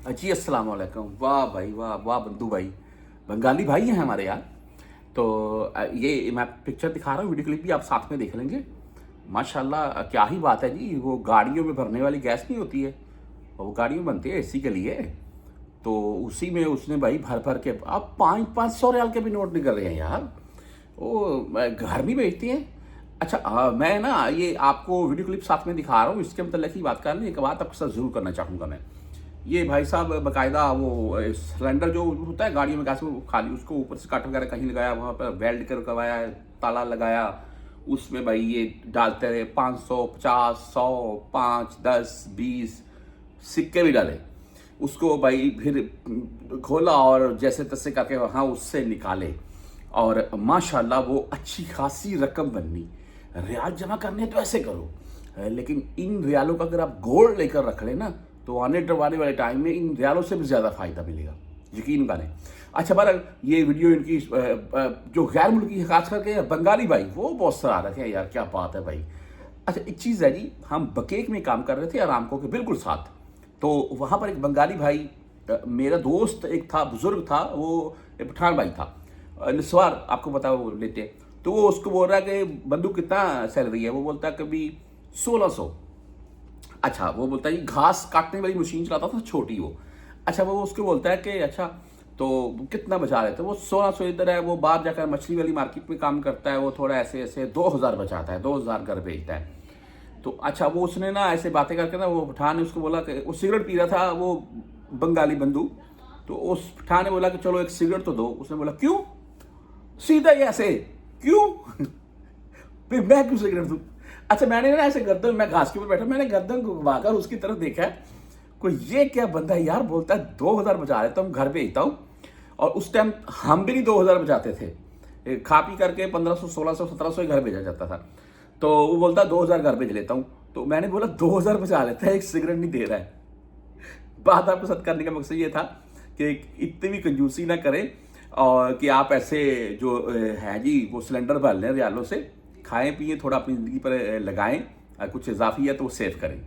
जी अस्सलाम वालेकुम। वाह भाई वाह, वाह बंधु भाई, बंगाली भाई हैं हमारे यार। तो ये मैं पिक्चर दिखा रहा हूँ, वीडियो क्लिप भी आप साथ में देख लेंगे। माशाल्लाह क्या ही बात है जी। वो गाड़ियों में भरने वाली गैस नहीं होती है, वो गाड़ियों में बनती है एसी के लिए। तो उसी में उसने भाई भर भर के, अब 500 रियाल के भी नोट निकल रहे हैं यार। वो घर नहीं बेचती हैं। अच्छा मैं ना ये आपको वीडियो क्लिप साथ में दिखा रहा हूँ, इसके मतलब की बात करनी, एक बात आपके साथ जरूर करना चाहूँगा मैं। ये भाई साहब बाकायदा वो सिलेंडर जो होता है गाड़ियों में गैस में, खाली उसको ऊपर से कट वगैरह कहीं लगाया, वहाँ पर वेल्ड करवाया, ताला लगाया, उसमें भाई ये डालते रहे 500, 50, 100, 5, 10, 20 सिक्के भी डाले। उसको भाई फिर खोला और जैसे तैसे करके वहाँ उससे निकाले, और माशाल्लाह वो अच्छी खासी रकम बननी। रियाल जमा करने तो ऐसे करो, लेकिन इन रियालों का अगर आप गोल्ड लेकर रख लेना तो आने वाले टाइम में इन रियालों से भी ज़्यादा फायदा मिलेगा, यकीन करें। अच्छा बहरहाल ये वीडियो इनकी जो गैर मुल्की है, खास करके बंगाली भाई, वो बहुत सराहत है यार, क्या बात है भाई। अच्छा एक चीज़ है जी, हम बकेक में काम कर रहे थे आरामको के बिल्कुल साथ। तो वहाँ पर एक बंगाली भाई, मेरा दोस्त एक था, बुजुर्ग था, वो एक पठान भाई था, निस्वार आपको पता वो लेते हैं। तो वो उसको बोल रहा है कि बंधु कितना सैलरी है, वो बोलता है कभी 1600। अच्छा वो बोलता है कि घास काटने वाली मशीन चलाता था छोटी वो। अच्छा वो उसको बोलता है कि अच्छा तो कितना बचा रहे थे, वो 1600 इधर है, वो बाहर जाकर मछली वाली मार्केट में काम करता है, वो थोड़ा ऐसे ऐसे 2000 बचाता है, 2000 घर भेजता है। तो अच्छा वो उसने ना ऐसे बातें करके ना, वो पठान ने उसको बोला कि वो सिगरेट पी रहा था, वो बंगाली बंधु। तो उस पठान ने बोला कि चलो एक सिगरेट तो दो। उसने बोला क्यों, सीधा ही ऐसे क्यों फिर मैं क्यों सिगरेट दूं। अच्छा मैंने ना ऐसे गर्दन, मैं घास के ऊपर बैठा, मैंने गर्दन को घुमाकर उसकी तरफ देखा, कोई ये क्या बंदा है यार, बोलता है 2000 बचा लेता हूँ, घर भेजता हूँ। और उस टाइम हम भी नहीं 2000 बचाते थे, खा पी करके 1500, 1600, 1700 ही घर भेजा जाता था। तो वो बोलता 2000 घर भेज लेता हूँ। तो मैंने बोला 2000 बचा लेता है, एक सिगरेट नहीं दे रहा है। बात आपको सच करने का मकसद ये था कि इतनी भी कंजूसी ना करें, और कि आप ऐसे जो है जी वो सिलेंडर भर लें रियालों से, खाएं पिए, थोड़ा अपनी ज़िंदगी पर लगाएं, कुछ इजाफी है तो वो सेव करें।